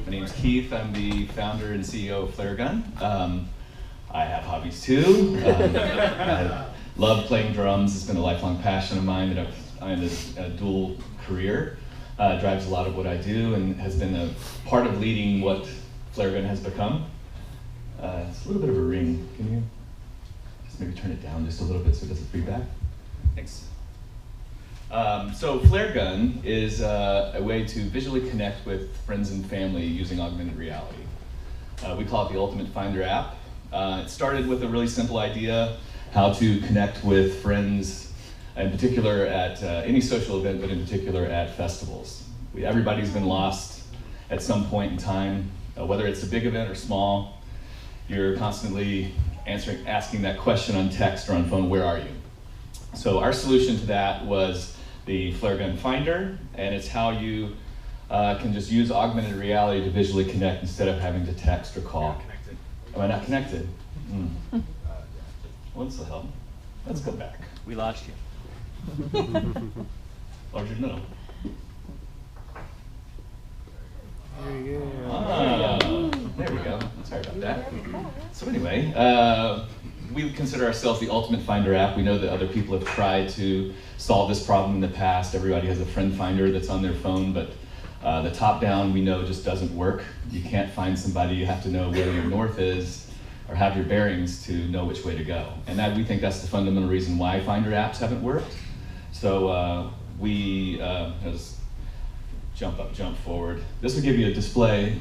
My name's Keith. I'm the founder and CEO of Flaregun. I have hobbies too. I love playing drums. It's been a lifelong passion of mine that I'm in a dual career. Drives a lot of what I do and has been a part of leading what Flaregun has become. It's a little bit of a ring. Can you just maybe turn it down just a little bit so it doesn't feedback? Thanks. So Flaregun is a way to visually connect with friends and family using augmented reality. We call it the Ultimate FindAR app. It started with a really simple idea, how to connect with friends, in particular at any social event, but in particular at festivals. Everybody's been lost at some point in time, whether it's a big event or small. You're constantly asking that question on text or on phone, where are you? So our solution to that was the Flaregun FindAR, and it's how you can just use augmented reality to visually connect instead of having to text or call. Am I not connected? Well, this will help. Let's go back. We lost you. Larger than middle. There you go. Ah, there we go. Sorry about that. So anyway, we consider ourselves the ultimate FindAR app. We know that other people have tried to solve this problem in the past. Everybody has a friend finder that's on their phone, but the top-down we know just doesn't work. You can't find somebody. You have to know where your north is or have your bearings to know which way to go. And we think that's the fundamental reason why FindAR apps haven't worked. So just jump up, jump forward. This will give you a display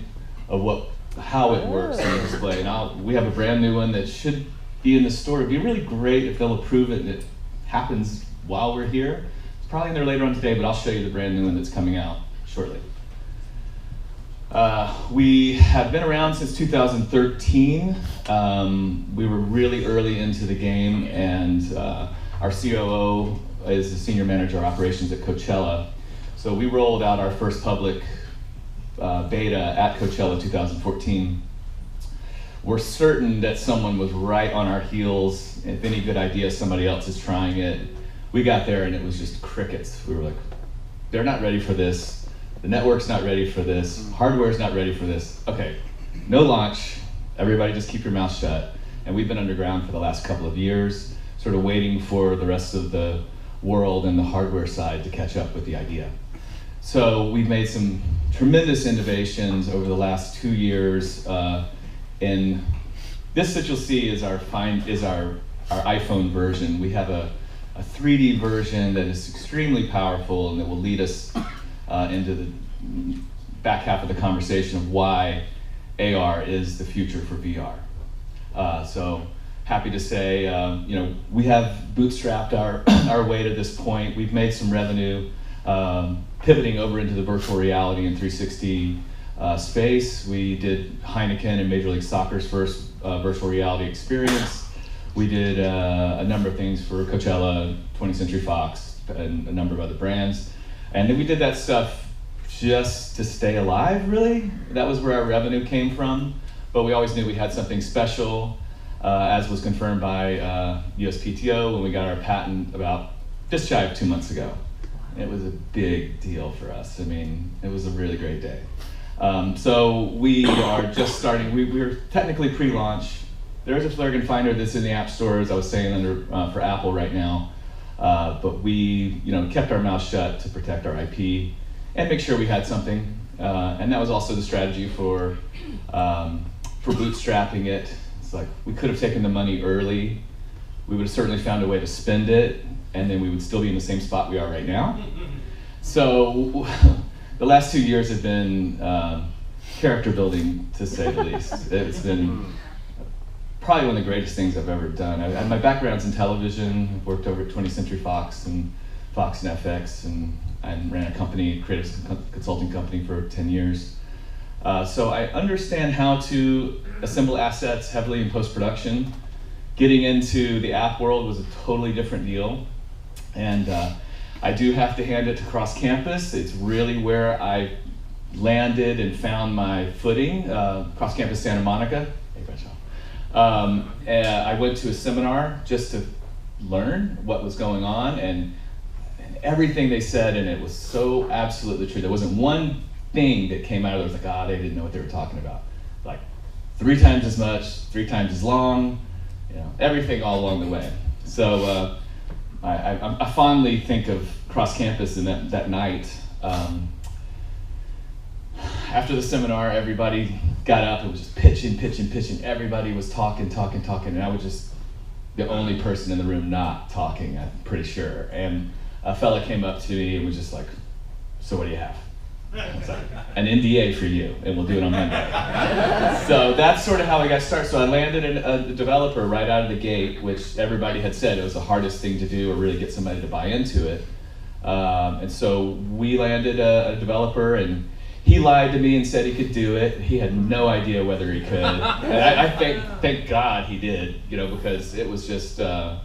of how it works in the display. Now we have a brand new one that should be in the store. It'd be really great if they'll approve it and it happens while we're here. It's probably in there later on today, but I'll show you the brand new one that's coming out shortly. We have been around since 2013. We were really early into the game, and our COO is the senior manager of operations at Coachella. So we rolled out our first public beta at Coachella 2014. We're certain that someone was right on our heels. If any good idea, somebody else is trying it. We got there and it was just crickets. We were like, they're not ready for this. The network's not ready for this. Hardware's not ready for this. Okay, no launch. Everybody just keep your mouth shut. And we've been underground for the last couple of years, sort of waiting for the rest of the world and the hardware side to catch up with the idea. So we've made some tremendous innovations over the last 2 years. And this that you'll see is our iPhone version. We have a 3D version that is extremely powerful and that will lead us into the back half of the conversation of why AR is the future for VR. So happy to say, we have bootstrapped our way to this point. We've made some revenue pivoting over into the virtual reality and 360 space. We did Heineken and Major League Soccer's first virtual reality experience. We did a number of things for Coachella, 20th Century Fox, and a number of other brands. And then we did that stuff just to stay alive, really. That was where our revenue came from. But we always knew we had something special, as was confirmed by USPTO when we got our patent about just shy of 2 months ago. It was a big deal for us. I mean, it was a really great day. So we are just starting. We're technically pre-launch. There is a Flaregun FindAR that's in the app stores. I was saying for Apple right now, but we kept our mouth shut to protect our IP and make sure we had something. And that was also the strategy for bootstrapping it. It's like we could have taken the money early. We would have certainly found a way to spend it, and then we would still be in the same spot we are right now. So the last 2 years have been character building, to say the least. It's been probably one of the greatest things I've ever done. My background's in television. I've worked over at 20th Century Fox and Fox and FX, and I ran a company, creative consulting company for 10 years. So I understand how to assemble assets heavily in post-production. Getting into the app world was a totally different deal. And I do have to hand it to Cross Campus. It's really where I landed and found my footing. Cross Campus Santa Monica. Hey, Rachel. I went to a seminar just to learn what was going on, and everything they said in it was so absolutely true. There wasn't one thing that came out of it was like, they didn't know what they were talking about. Like 3 times as much, 3 times as long, everything all along the way. So I fondly think of cross campus and that night. After the seminar, everybody got up and was just pitching. Everybody was talking, and I was just the only person in the room not talking, I'm pretty sure. And a fella came up to me and was just like, "So what do you have?" I was like, "An NDA for you, and we'll do it on Monday." So that's sort of how I got started. So I landed a developer right out of the gate, which everybody had said it was the hardest thing to do or really get somebody to buy into it. And so we landed a developer, and he lied to me and said he could do it. He had no idea whether he could. And I thank God he did, because it was just, when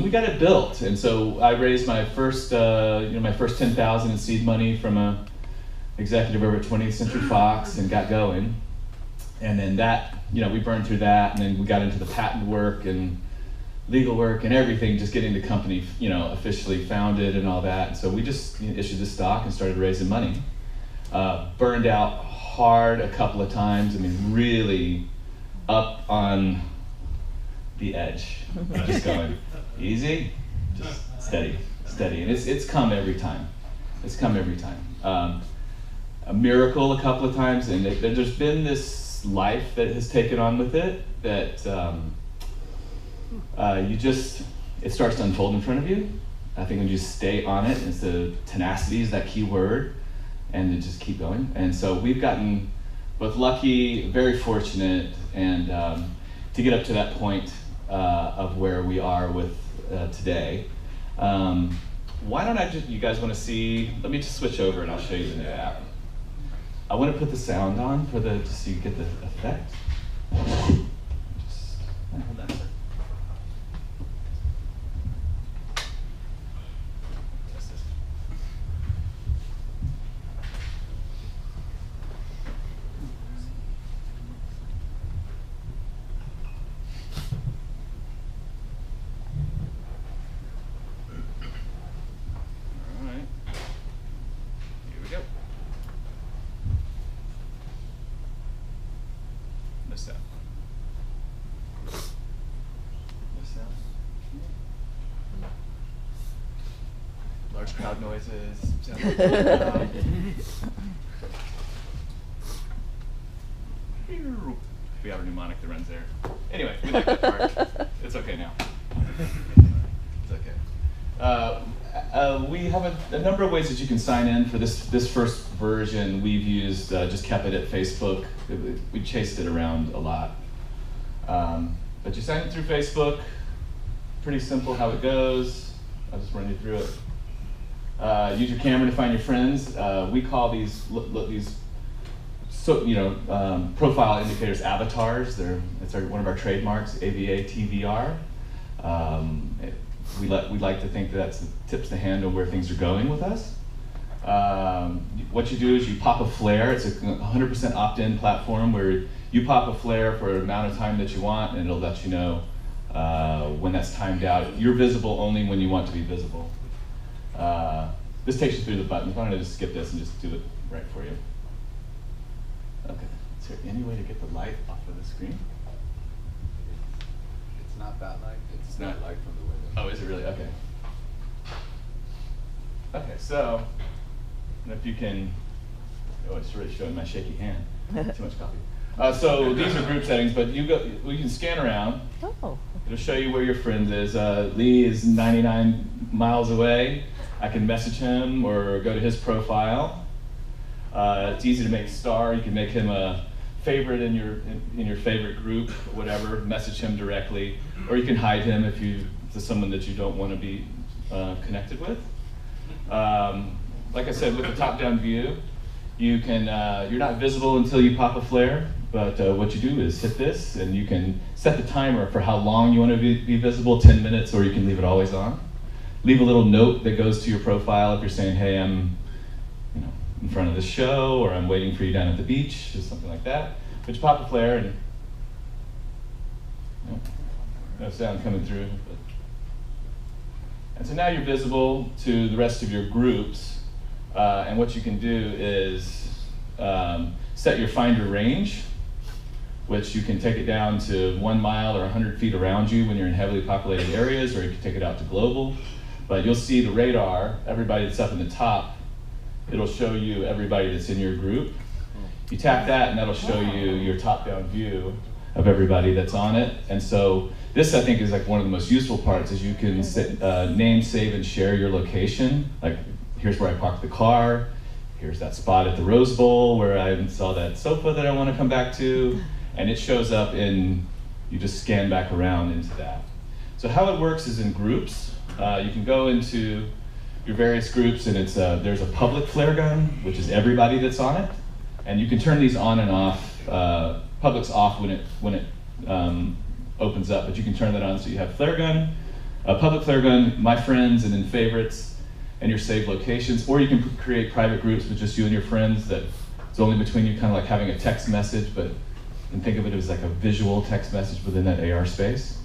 we got it built. And so I raised my first, my first 10,000 in seed money from a executive over at 20th Century Fox and got going. And then that, we burned through that, and then we got into the patent work and legal work and everything, just getting the company, officially founded and all that. And so we just issued the stock and started raising money. Burned out hard a couple of times. I mean, really up on the edge, just going easy, just steady. And it's come every time. A miracle a couple of times, and there's been this life that has taken on with it that it starts to unfold in front of you. I think when you stay on it, it's the tenacity is that key word, and then just keep going. And so we've gotten both lucky, very fortunate, and to get up to that point of where we are with today. Why don't you guys want to see, let me just switch over and I'll show you the new app. I want to put the sound on just so you get the effect. Hold on. Large crowd noises. We have a mnemonic that runs there. Anyway, we like that part. It's okay now. It's okay. We have a number of ways that you can sign in for this first version. We've used just kept it at Facebook. We chased it around a lot. But you sign in through Facebook. Pretty simple how it goes. I'll just run you through it. Use your camera to find your friends. We call these profile indicators avatars. It's one of our trademarks, AVA-TVR. We'd like to think that tips the hand on where things are going with us. What you do is you pop a flare. It's a 100% opt-in platform where you pop a flare for an amount of time that you want, and it'll let you know when that's timed out. You're visible only when you want to be visible. This takes you through the buttons. Why don't I just skip this and just do it right for you? Okay. Is there any way to get the light off of the screen? It's not that light. It's not light from the window. Oh, is it really? Okay. Okay, so, and if you can, it's really showing my shaky hand. Too much coffee. So these are group settings, but we can scan around. Oh. It'll show you where your friend is. Lee is 99 miles away. I can message him or go to his profile. It's easy to make star. You can make him a favorite in your favorite group, whatever. Message him directly, or you can hide him if to someone that you don't want to be connected with. Like I said, with the top-down view, you can you're not visible until you pop a flare. But what you do is hit this, and you can set the timer for how long you want to be visible, 10 minutes, or you can leave it always on. Leave a little note that goes to your profile if you're saying, hey, I'm in front of the show, or I'm waiting for you down at the beach, or something like that. But you pop a flare, and no sound coming through. And so now you're visible to the rest of your groups. And what you can do is set your finder range, which you can take it down to 1 mile or 100 feet around you when you're in heavily populated areas, or you can take it out to global. But you'll see the radar, everybody that's up in the top, it'll show you everybody that's in your group. You tap that and that'll show you your top-down view of everybody that's on it. And so this, I think, is like one of the most useful parts, is you can name, save, and share your location. Like, here's where I parked the car, here's that spot at the Rose Bowl where I saw that sofa that I want to come back to, and it shows up in, you just scan back around into that. So how it works is in groups. You can go into your various groups, and it's there's a public flare gun, which is everybody that's on it, and you can turn these on and off. Public's off when it opens up, but you can turn that on so you have flare gun, public flare gun, my friends, and then favorites, and your saved locations. Or you can create private groups with just you and your friends that it's only between you, kind of like having a text message, but you can think of it as like a visual text message within that AR space.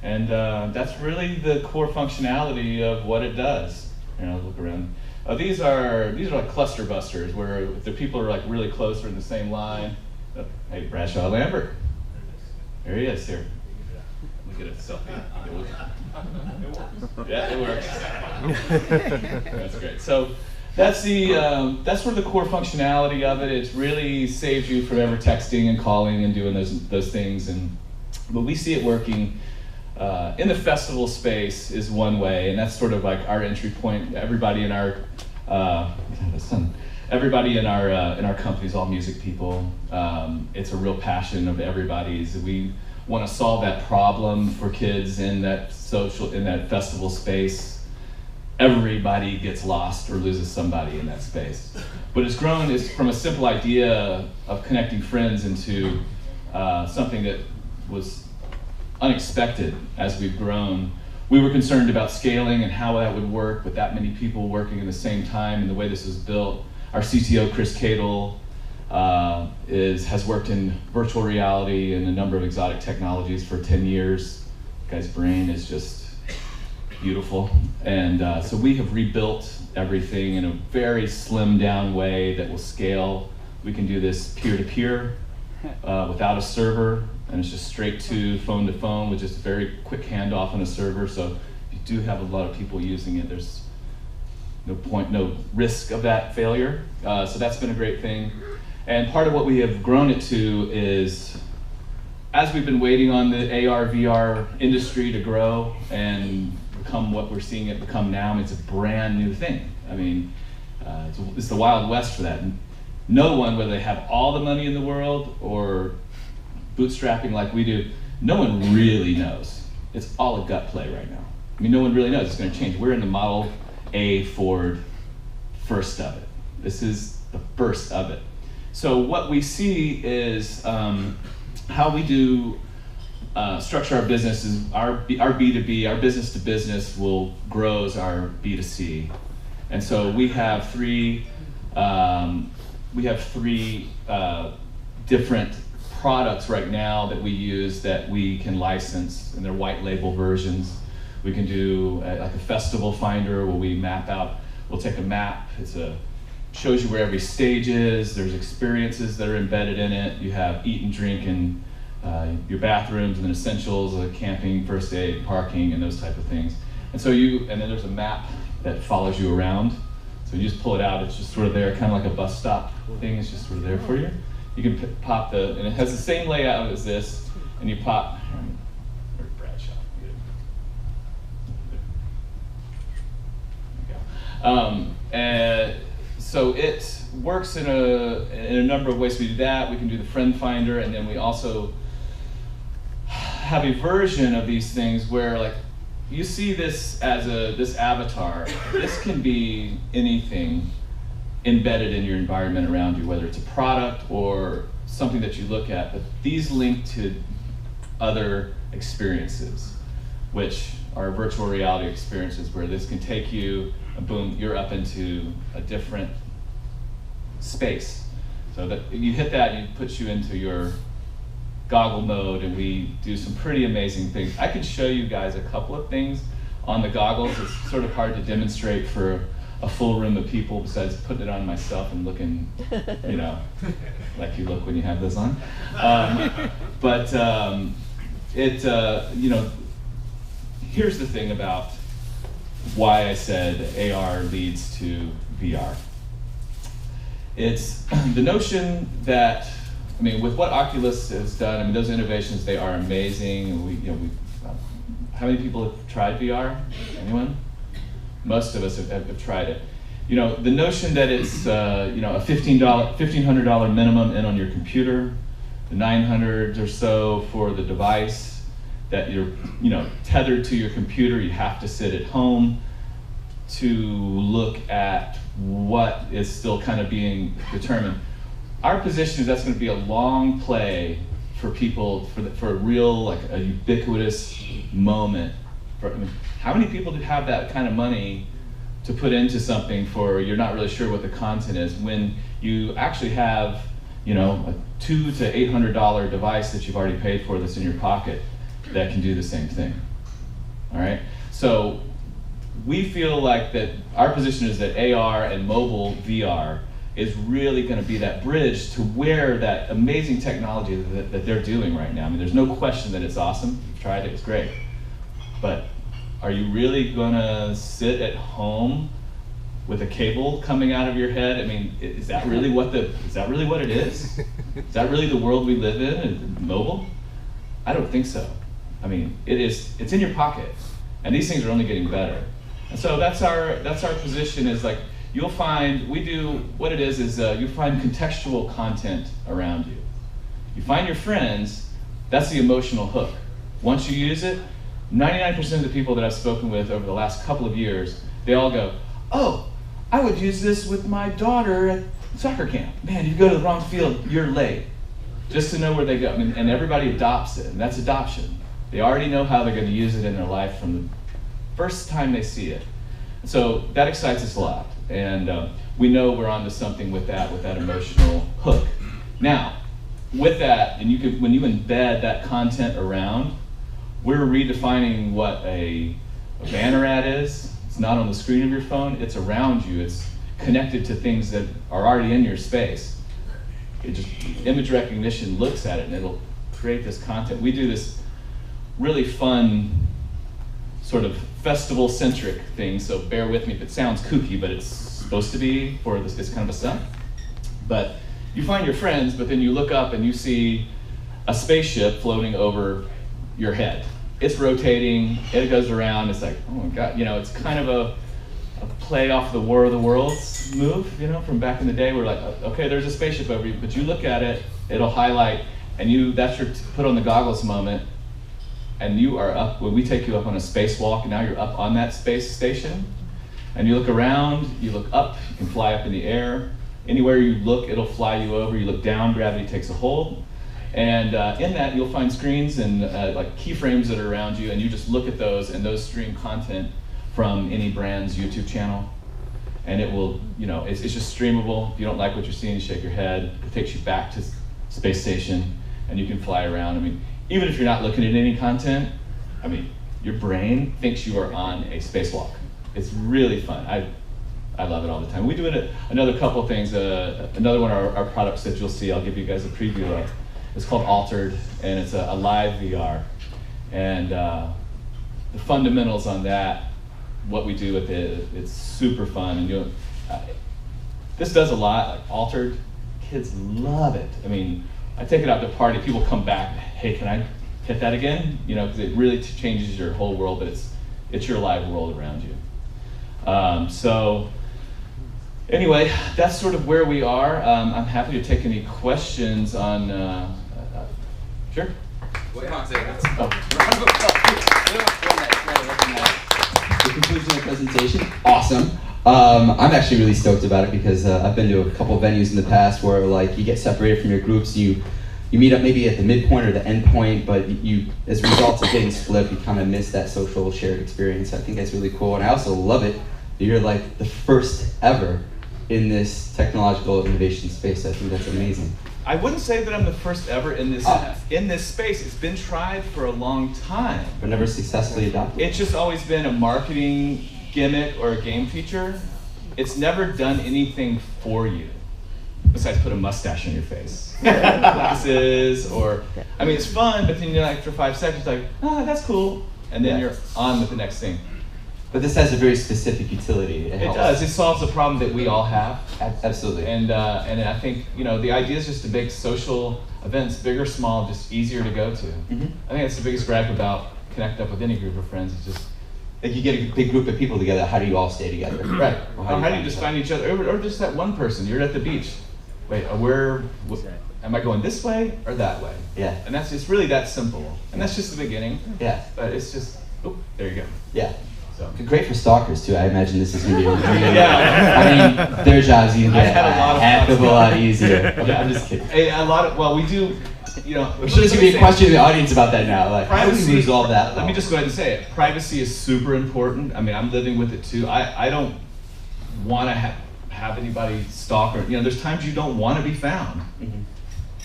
And that's really the core functionality of what it does. And I'll look around. These are like cluster busters, where if the people are like really close or in the same line. Oh, hey, Bradshaw Lambert. There he is here. Let me get a selfie. Yeah, it works. That's great. So that's sort of the core functionality of it. It really saves you from ever texting and calling and doing those things. But we see it working in the festival space is one way, and that's sort of like our entry point. Everybody in our company is all music people. It's a real passion of everybody's. We want to solve that problem for kids in that festival space. Everybody gets lost or loses somebody in that space. But it's grown from a simple idea of connecting friends into something that was unexpected as we've grown. We were concerned about scaling and how that would work with that many people working at the same time, and the way this was built. Our CTO, Chris Cadle, has worked in virtual reality and a number of exotic technologies for 10 years. The guy's brain is just beautiful. And so we have rebuilt everything in a very slimmed down way that will scale. We can do this peer-to-peer without a server, and it's just straight to phone with just a very quick handoff on a server. So if you do have a lot of people using it, there's no risk of that failure. So that's been a great thing. And part of what we have grown it to is, as we've been waiting on the AR, VR industry to grow and become what we're seeing it become now, I mean, it's a brand new thing. I mean, it's the Wild West for that. And no one, whether they have all the money in the world or bootstrapping like we do, no one really knows. It's all a gut play right now. I mean, no one really knows it's going to change. We're in the Model A Ford first of it. This is the first of it. So what we see is how we do structure our business is our B2B, our business to business will grow as our B2C. And so we have three different products right now that we use that we can license, and they're white label versions. We can do like a festival finder where we map out, we'll take a map, shows you where every stage is, there's experiences that are embedded in it. You have eat and drink and your bathrooms and then essentials like camping, first aid, parking, and those type of things. And so and then there's a map that follows you around. So you just pull it out, it's just sort of there, kind of like a bus stop thing, it's just sort of there for you. You can pop and it has the same layout as this, and you pop, where's Bradshaw? There you go. And so it works in a number of ways. We do that, we can do the friend finder, and then we also have a version of these things where, like, you see this as this avatar. This can be anything embedded in your environment around you, whether it's a product or something that you look at, but these link to other experiences, which are virtual reality experiences where this can take you, and boom, you're up into a different space. So that you hit that, and it puts you into your goggle mode, and we do some pretty amazing things. I can show you guys a couple of things on the goggles. It's sort of hard to demonstrate for a full room of people besides putting it on myself and looking, you know, like you look when you have this on. You know, here's the thing about why I said AR leads to VR. It's the notion that, I mean, with what Oculus has done, I mean, those innovations, they are amazing. And how many people have tried VR? Anyone? Most of us have tried it. You know, the notion that it's you know, a $1,500 minimum in on your computer, the $900 or so for the device, that you're, you know, tethered to your computer, you have to sit at home to look at what is still kind of being determined. Our position is that's going to be a long play for people, for a real, like a ubiquitous moment. I mean, how many people do have that kind of money to put into something for you're not really sure what the content is, when you actually have, you know, a $200 to $800 device that you've already paid for that's in your pocket that can do the same thing. All right? So we feel like that our position is that AR and mobile VR is really going to be that bridge to where that amazing technology that they're doing right now. I mean, there's no question that it's awesome. You've tried it, it's great. But are you really going to sit at home with a cable coming out of your head? I mean, is that really what it is? Is that really the world we live in, mobile? I don't think so. I mean, it's in your pocket, and these things are only getting better. And so that's our position, is like, you'll find, what it is you find contextual content around you. You find your friends, that's the emotional hook. Once you use it, 99% of the people that I've spoken with over the last couple of years, they all go, oh, I would use this with my daughter at soccer camp. Man, you go to the wrong field, you're late. Just to know where they go. I mean, and everybody adopts it, and that's adoption. They already know how they're going to use it in their life from the first time they see it. So that excites us a lot. And we know we're onto something with that emotional hook. Now, with that, and when you embed that content around, we're redefining what a banner ad is. It's not on the screen of your phone, it's around you. It's connected to things that are already in your space. Image recognition looks at it and it'll create this content. We do this really fun, sort of festival-centric thing, so bear with me if it sounds kooky, but it's supposed to be for this kind of a stunt. But you find your friends, but then you look up and you see a spaceship floating over your head. It's rotating, it goes around, it's like, oh my God, you know, it's kind of a play off the War of the Worlds move, you know, from back in the day. We're like, okay, there's a spaceship over you, but you look at it, it'll highlight, and that's your put on the goggles moment, and you are up, when we take you up on a spacewalk, and now you're up on that space station, and you look around, you look up, you can fly up in the air. Anywhere you look, it'll fly you over. You look down, gravity takes a hold. And in that, you'll find screens and like keyframes that are around you, and you just look at those, and those stream content from any brand's YouTube channel. And it will, you know, it's just streamable. If you don't like what you're seeing, shake your head. It takes you back to space station, and you can fly around. I mean, even if you're not looking at any content, I mean, your brain thinks you are on a spacewalk. It's really fun. I love it all the time. We do another couple of things. Another one of our products that you'll see, I'll give you guys a preview of. It's called Altered, and it's a live VR. And the fundamentals on that, what we do with it, it's super fun. And this does a lot, like Altered. Kids love it. I mean, I take it out to a party, people come back, hey, can I hit that again? You know, because it really changes your whole world, but it's your live world around you. So anyway, that's sort of where we are. I'm happy to take any questions on, sure? Wait on a second. The conclusion of the presentation, awesome. I'm actually really stoked about it because I've been to a couple of venues in the past where like you get separated from your groups, you meet up maybe at the midpoint or the end point, but you, as a result of getting split, you kind of miss that social shared experience. I think that's really cool, and I also love it that you're like the first ever in this technological innovation space. I think that's amazing. I wouldn't say that I'm the first ever in this space. It's been tried for a long time, But never successfully adopted. It's just always been a marketing gimmick or a game feature. it's never done anything for you besides put a mustache on your face, glasses, or, I mean, it's fun, but then you're like, after 5 seconds, like, oh, that's cool, and then you're on with the next thing. But this has a very specific utility. It does. It solves a problem that we all have. Absolutely. And I think, you know, the idea is just to make social events, big or small, just easier to go to. I think that's the biggest gripe about connect up with any group of friends. It's just, like you get a big group of people together, how do you all stay together? right. How do you just find each other? Or just that one person, you're at the beach. Wait, am I going this way or that way? Yeah. And that's just really that simple. And that's just the beginning. Yeah. But it's just, oh, there you go. Yeah. So. Great for stalkers too. I imagine this is going to be really yeah. I mean, their jobs you can get a heck of a lot easier. Yeah. I'm just kidding. Hey, well, we do, you know. I'm sure there's going to be a question in the audience about that now. Like, how do privacy, we resolve that? Let me just go ahead and say it. Privacy is super important. I mean, I'm living with it too. I don't want to have anybody stalk, or, you know, there's times you don't want to be found.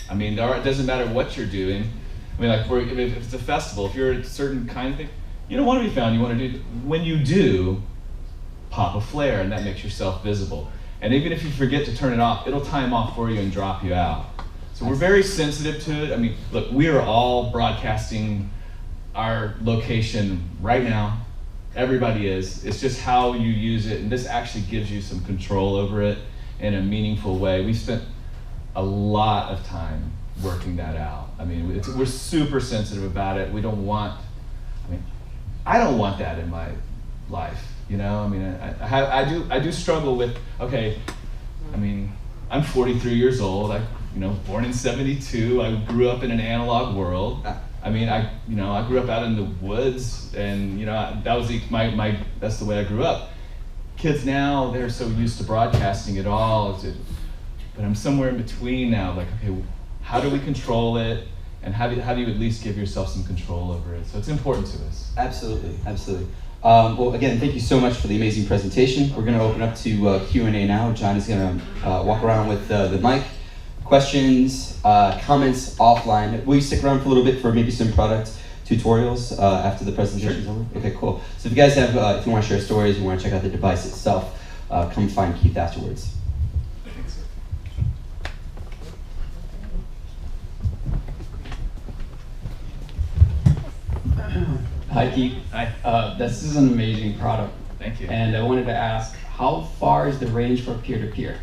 I mean, it doesn't matter what you're doing. I mean, like, if it's a festival, if you're a certain kind of thing, you don't want to be found. You want to do, when you do, pop a flare, and that makes yourself visible. And even if you forget to turn it off, it'll time off for you and drop you out. So we're very sensitive to it. I mean, look, we are all broadcasting our location right now. Everybody is. It's just how you use it, and this actually gives you some control over it in a meaningful way. We spent a lot of time working that out. I mean, we're super sensitive about it. We don't want, I don't want that in my life, you know? I mean, I do struggle with, okay, I mean, I'm 43 years old. Born in '72. I grew up in an analog world. I mean, I grew up out in the woods, and that was that's the way I grew up. Kids now, they're so used to broadcasting it all, but I'm somewhere in between now. Like, okay, how do we control it, and how do you at least give yourself some control over it? So it's important to us. Absolutely, absolutely. Well, again, thank you so much for the amazing presentation. We're going to open up to Q&A now. John is going to walk around with the mic. Questions, comments offline. Will you stick around for a little bit for maybe some product tutorials after the presentation's over? Okay, cool. So if you guys have, if you want to share stories, you want to check out the device itself, come find Keith afterwards. Hi, Keith. Hi. This is an amazing product. Thank you. And I wanted to ask, how far is the range for peer-to-peer?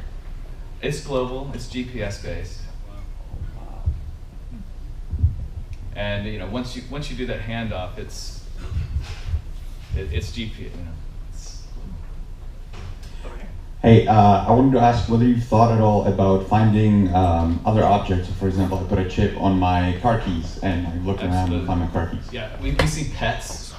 It's global. It's GPS based. And once you do that handoff, it's GPS. Hey, I wanted to ask whether you've thought at all about finding other objects. For example, I put a chip on my car keys and I look around and find my car keys. Yeah, we see pets.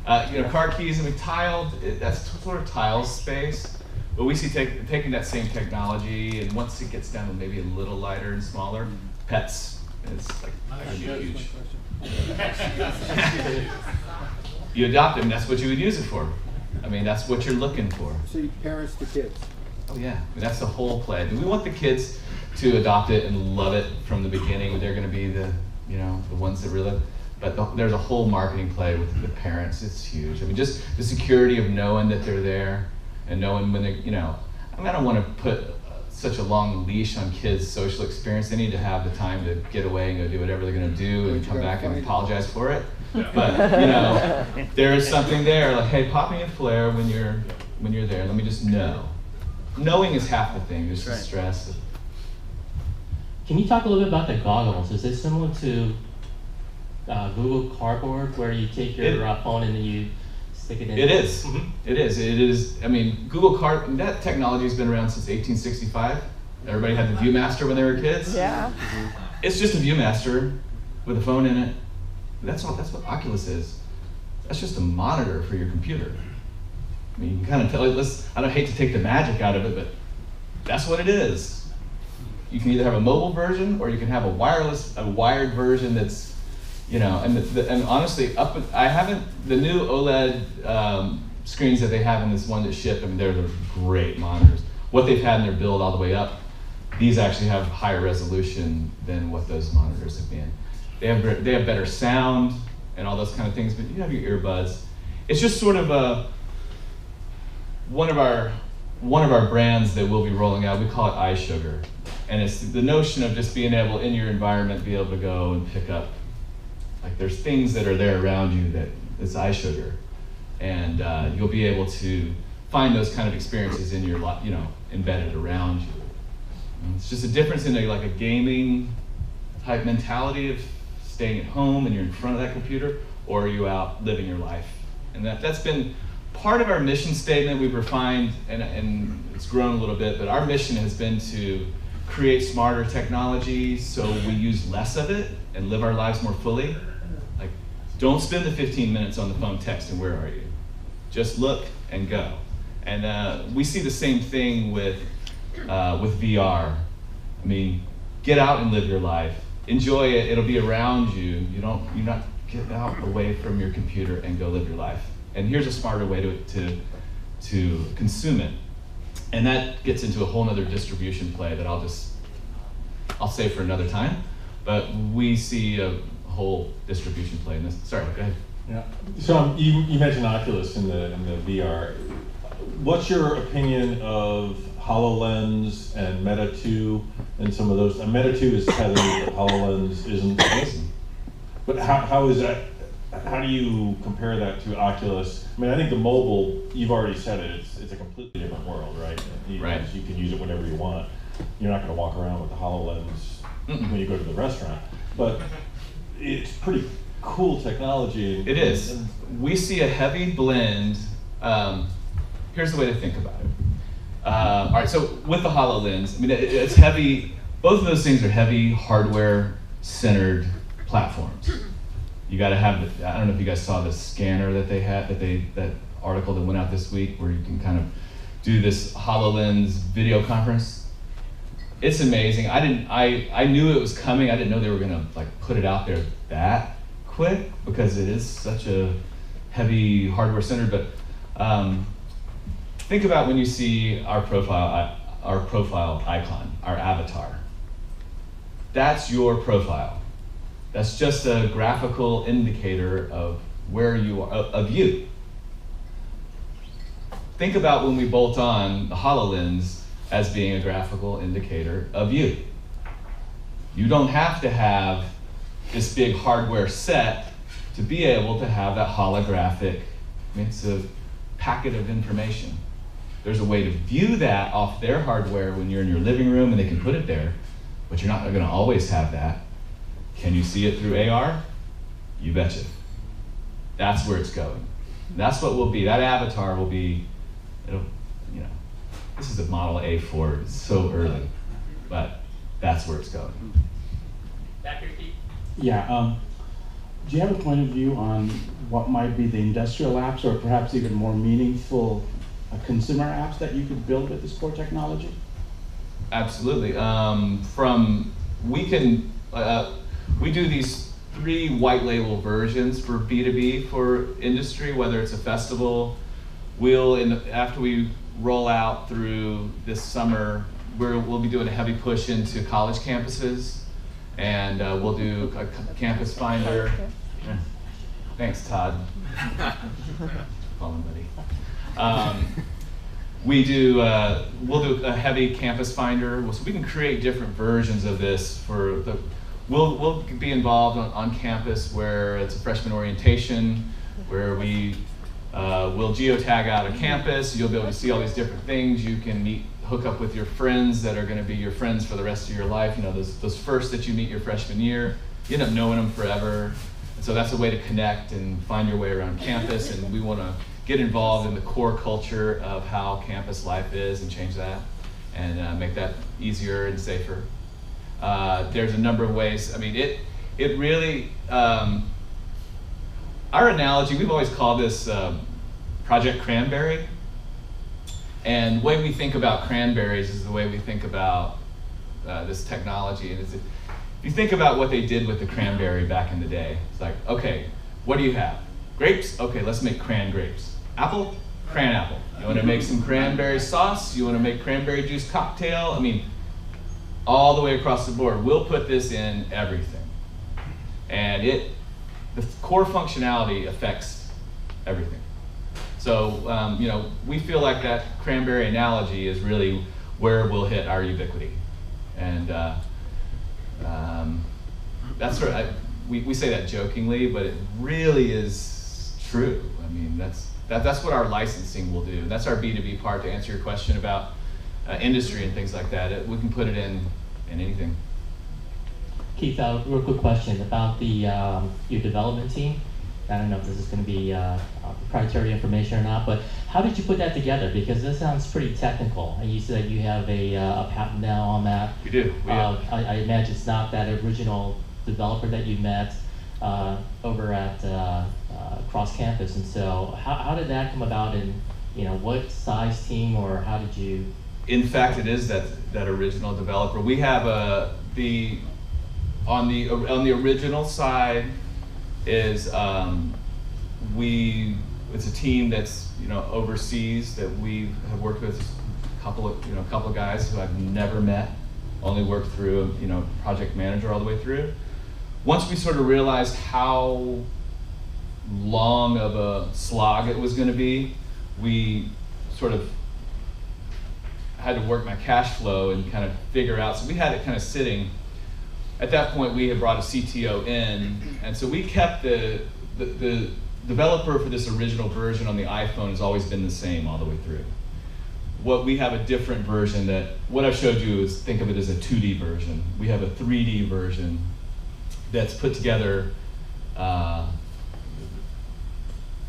Car keys. I mean, tiled. That's sort of tile space. But we see taking that same technology, and once it gets down to maybe a little lighter and smaller, pets is like huge. You adopt them. That's what you would use it for. I mean, that's what you're looking for. So you parents to kids. Oh yeah, I mean, that's the whole play. I mean, we want the kids to adopt it and love it from the beginning. They're going to be the ones that really. But there's a whole marketing play with the parents. It's huge. I mean, just the security of knowing that they're there and knowing when they, I don't want to put such a long leash on kids' social experience. They need to have the time to get away and go do whatever they're going to do and come back and apologize for it. But there is something there. Like, hey, pop me a flare when you're there. Let me just know. Knowing is half the thing. There's the stress. Can you talk a little bit about the goggles? Is it similar to Google Cardboard, where you take your phone and then you stick it in? It is. Mm-hmm. It is. I mean, Google Card. That technology has been around since 1865. Everybody had the ViewMaster when they were kids. Yeah. It's just a ViewMaster with a phone in it. That's what Oculus is. That's just a monitor for your computer. I mean, you can kind of tell it. I don't hate to take the magic out of it, but that's what it is. You can either have a mobile version or you can have a wired version that's, and honestly, the new OLED screens that they have in this one that shipped, I mean, they're great monitors. What they've had in their build all the way up, these actually have higher resolution than what those monitors have been. They have better sound and all those kind of things, but you have your earbuds. It's just sort of one of our one of our brands that we'll be rolling out, we call it iSugar. And it's the notion of just being able, in your environment, be able to go and pick up, like there's things that are there around you that it's iSugar. And you'll be able to find those kind of experiences in your, embedded around you. And it's just a difference in like a gaming type mentality of staying at home and you're in front of that computer, or are you out living your life? And that's been part of our mission statement. We've refined, and it's grown a little bit, but our mission has been to create smarter technology so we use less of it and live our lives more fully. Like, don't spend the 15 minutes on the phone texting, where are you? Just look and go. And we see the same thing with VR. I mean, get out and live your life. Enjoy it, it'll be around you. You're not get out away from your computer and go live your life. And here's a smarter way to consume it. And that gets into a whole nother distribution play that I'll save for another time. But we see a whole distribution play in this. Sorry, go ahead. Yeah. So you mentioned Oculus in the VR. What's your opinion of Hololens and Meta 2 and some of those? Meta 2 is telling me that Hololens isn't amazing. But how is that? How do you compare that to Oculus? I mean, I think the mobile, you've already said it, it's a completely different world, right? Right. You can use it whenever you want. You're not going to walk around with the HoloLens when you go to the restaurant. But it's pretty cool technology. It is. We see a heavy blend. Here's the way to think about it. All right, so with the HoloLens, I mean, it's heavy. Both of those things are heavy hardware-centered platforms. You got to have I don't know if you guys saw the scanner that they had, that article that went out this week, where you can kind of do this HoloLens video conference. It's amazing. I knew it was coming. I didn't know they were gonna like put it out there that quick, because it is such a heavy hardware-centered. But think about when you see our profile icon, our avatar. That's your profile. That's just a graphical indicator of where you are, of you. Think about when we bolt on the HoloLens as being a graphical indicator of you. You don't have to have this big hardware set to be able to have that holographic, it's a packet of information. There's a way to view that off their hardware when you're in your living room and they can put it there, but you're not gonna always have that. Can you see it through AR? You betcha. That's where it's going. That's what will be, that avatar will be, this is a Model A Ford, it's so early, but that's where it's going. Back your feet. Yeah, do you have a point of view on what might be the industrial apps, or perhaps even more meaningful consumer apps that you could build with this core technology? Absolutely. We do these 3 white label versions for B2B for industry, whether it's a festival. After we roll out through this summer, we'll be doing a heavy push into college campuses, and we'll do a campus finder. Thanks, Todd. Call him buddy. We'll do a heavy campus finder, so we can create different versions of this for the. We'll be involved on campus where it's a freshman orientation, where we will geotag out a campus. You'll be able to see all these different things. You can hook up with your friends that are going to be your friends for the rest of your life. Those first that you meet your freshman year, you end up knowing them forever. And so that's a way to connect and find your way around campus. And we want to get involved in the core culture of how campus life is and change that and make that easier and safer. There's a number of ways. I mean, it really, our analogy, we've always called this Project Cranberry. And the way we think about cranberries is the way we think about this technology. And if you think about what they did with the cranberry back in the day, it's like, okay, what do you have? Grapes? Okay, let's make cran grapes. Apple? Cran apple. You want to make some cranberry sauce? You want to make cranberry juice cocktail? I mean, all the way across the board. We'll put this in everything. And the core functionality affects everything. So, you know, we feel like that cranberry analogy is really where we'll hit our ubiquity. And that's sort of, we say that jokingly, but it really is true. I mean, that's what our licensing will do. That's our B2B part, to answer your question about industry and things like that. We can put it in anything. Keith, real quick question about the your development team. I don't know if this is going to be proprietary information or not, but how did you put that together? Because this sounds pretty technical. And you said you have a patent now on that. We do. I imagine it's not that original developer that you met over at Cross Campus. And so how did that come about, and you know, what size team, or how did you? In fact, it is that original developer. We have on the original side is it's a team that's, you know, overseas that we have worked with a couple of guys who I've never met, only worked through, you know, project manager all the way through. Once we sort of realized how long of a slog it was going to be, we sort of had to work my cash flow and kind of figure out. So we had it kind of sitting. At that point, we had brought a CTO in, and so we kept the developer for this original version on the iPhone has always been the same all the way through. What we have a different version that, what I showed you is, think of it as a 2D version. We have a 3D version that's put together.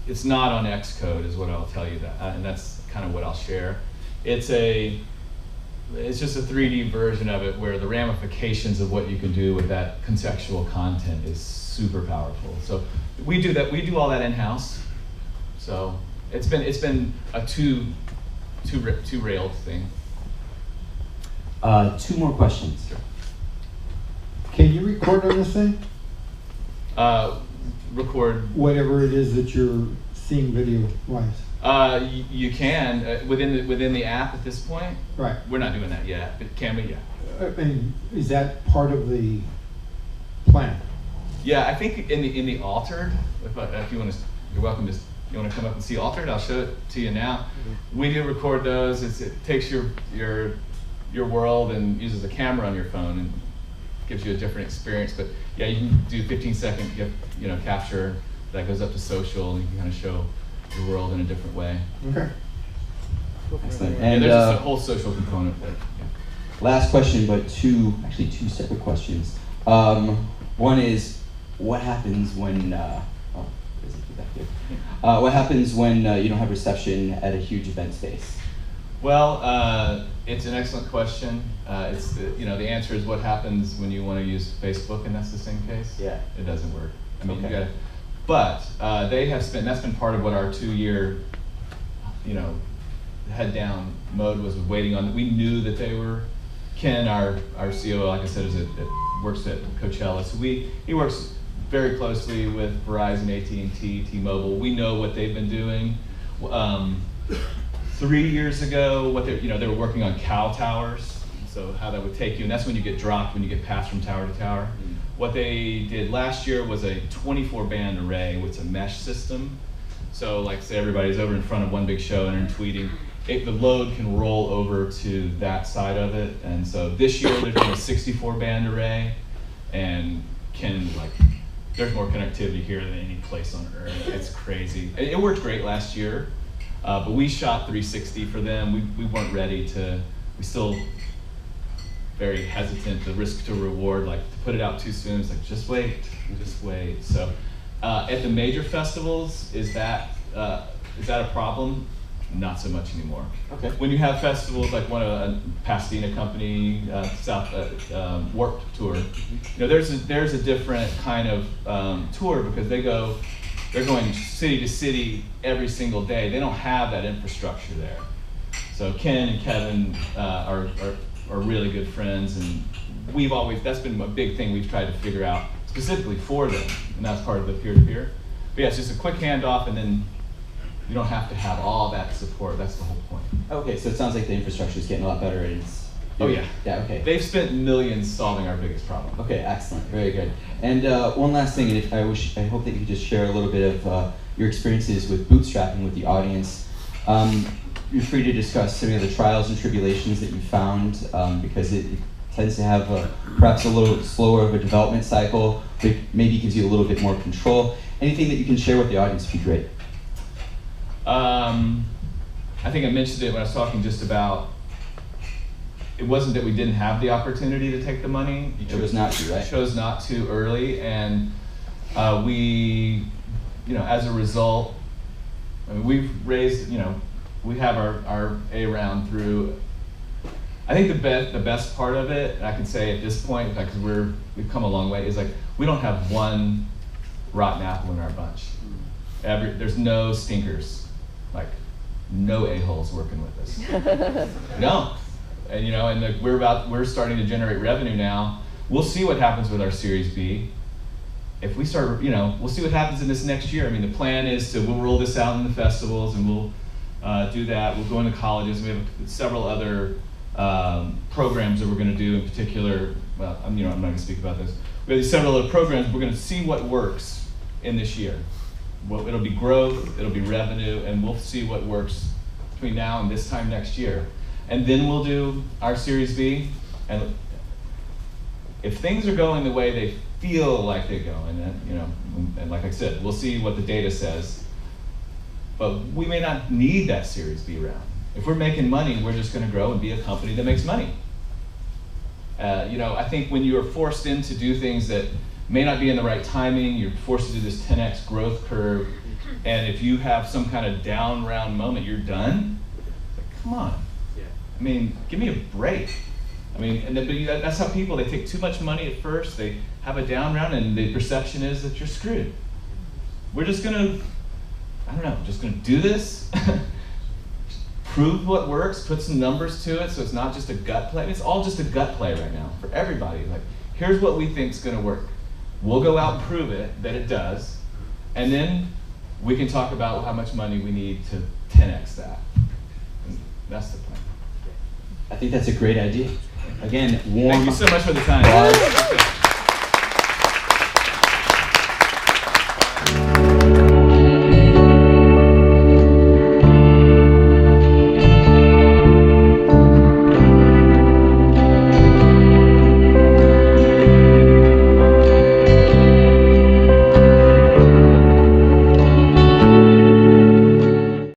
It's not on Xcode, is what I'll tell you that, and that's kind of what I'll share. It's just a 3D version of it where the ramifications of what you can do with that contextual content is super powerful. So we do that. We do all that in-house. So it's been a two-railed thing. 2 more questions. Sure. Can you record on this thing? Record Whatever it is that you're seeing video-wise. You can within the app at this point. Right. We're not doing that yet, but can we? Yeah. I mean, is that part of the plan? Yeah, I think in the altered. If you want to, you're welcome to. You want to come up and see altered? I'll show it to you now. We do record those. It takes your world and uses a camera on your phone and gives you a different experience. But yeah, you can do 15-second capture that goes up to social, and you can kind of show your world in a different way. Okay. Excellent. And And there's just a whole social component. But, yeah. last question, but two separate questions. One is, what happens when? What happens when you don't have reception at a huge event space? Well, it's an excellent question. The answer is what happens when you want to use Facebook, and that's the same case. Yeah. It doesn't work. I mean, Okay. you gotta. But they have spent. That's been part of what our 2-year, head down mode was waiting on. We knew that they were. Ken, our COO, like I said, works at Coachella, so he works very closely with Verizon, AT&T, T-Mobile. We know what they've been doing. 3 years ago, they were working on cow towers, so how that would take you, and that's when you get dropped, when you get passed from tower to tower. Mm-hmm. What they did last year was a 24-band array with a mesh system. So, like, say everybody's over in front of one big show and they're tweeting, the load can roll over to that side of it. And so this year they're doing a 64-band array, and there's more connectivity here than any place on Earth. It's crazy. It worked great last year, but we shot 360 for them. We weren't ready to. We still very hesitant. The risk to reward, to put it out too soon. It's like just wait. So at the major festivals, is that a problem? Not so much anymore. Okay. When you have festivals like one of a Pasadena company, Warped Tour, there's a different kind of tour because they're going city to city every single day. They don't have that infrastructure there. So Ken and Kevin are really good friends, and that's been a big thing we've tried to figure out specifically for them, and that's part of the peer-to-peer. But yeah, it's just a quick handoff, and then you don't have to have all that support. That's the whole point. Okay, so it sounds like the infrastructure is getting a lot better. And oh yeah. Yeah. Okay. They've spent millions solving our biggest problem. Okay, excellent, very good. And one last thing, and I hope that you could just share a little bit of your experiences with bootstrapping with the audience. You're free to discuss some of the trials and tribulations that you found, because it tends to have perhaps a little slower of a development cycle, but maybe gives you a little bit more control. Anything that you can share with the audience would be great. I think I mentioned it when I was talking just about, it wasn't that we didn't have the opportunity to take the money. You chose not to, right? Chose not to early, and we, as a result, I mean, we've raised, we have our A round through. I think the best part of it, and I can say at this point, because we've come a long way, is like we don't have one rotten apple in our bunch. There's no stinkers, like no a-holes working with us. No, and we're starting to generate revenue now. We'll see what happens with our Series B. If we start, we'll see what happens in this next year. I mean, the plan is we'll roll this out in the festivals, and we'll do that. We'll go into colleges. We have several other programs that we're going to do in particular. Well, I'm not going to speak about this. We have several other programs. We're going to see what works in this year. Well, it'll be growth, it'll be revenue, and we'll see what works between now and this time next year. And then we'll do our Series B. And if things are going the way they feel like they're going, and like I said, we'll see what the data says. But we may not need that Series B round. If we're making money, we're just going to grow and be a company that makes money. I think when you are forced in to do things that may not be in the right timing, you're forced to do this 10x growth curve, and if you have some kind of down round moment, you're done. It's like, come on. Yeah. I mean, give me a break. I mean, that's how people, they take too much money at first, they have a down round, and the perception is that you're screwed. We're just gonna, just gonna do this, prove what works, put some numbers to it, so it's not just a gut play. It's all just a gut play right now for everybody. Like, here's what we think is gonna work. We'll go out and prove it, that it does, and then we can talk about how much money we need to 10x that. And that's the plan. I think that's a great idea. Again, Thank you so much for the time.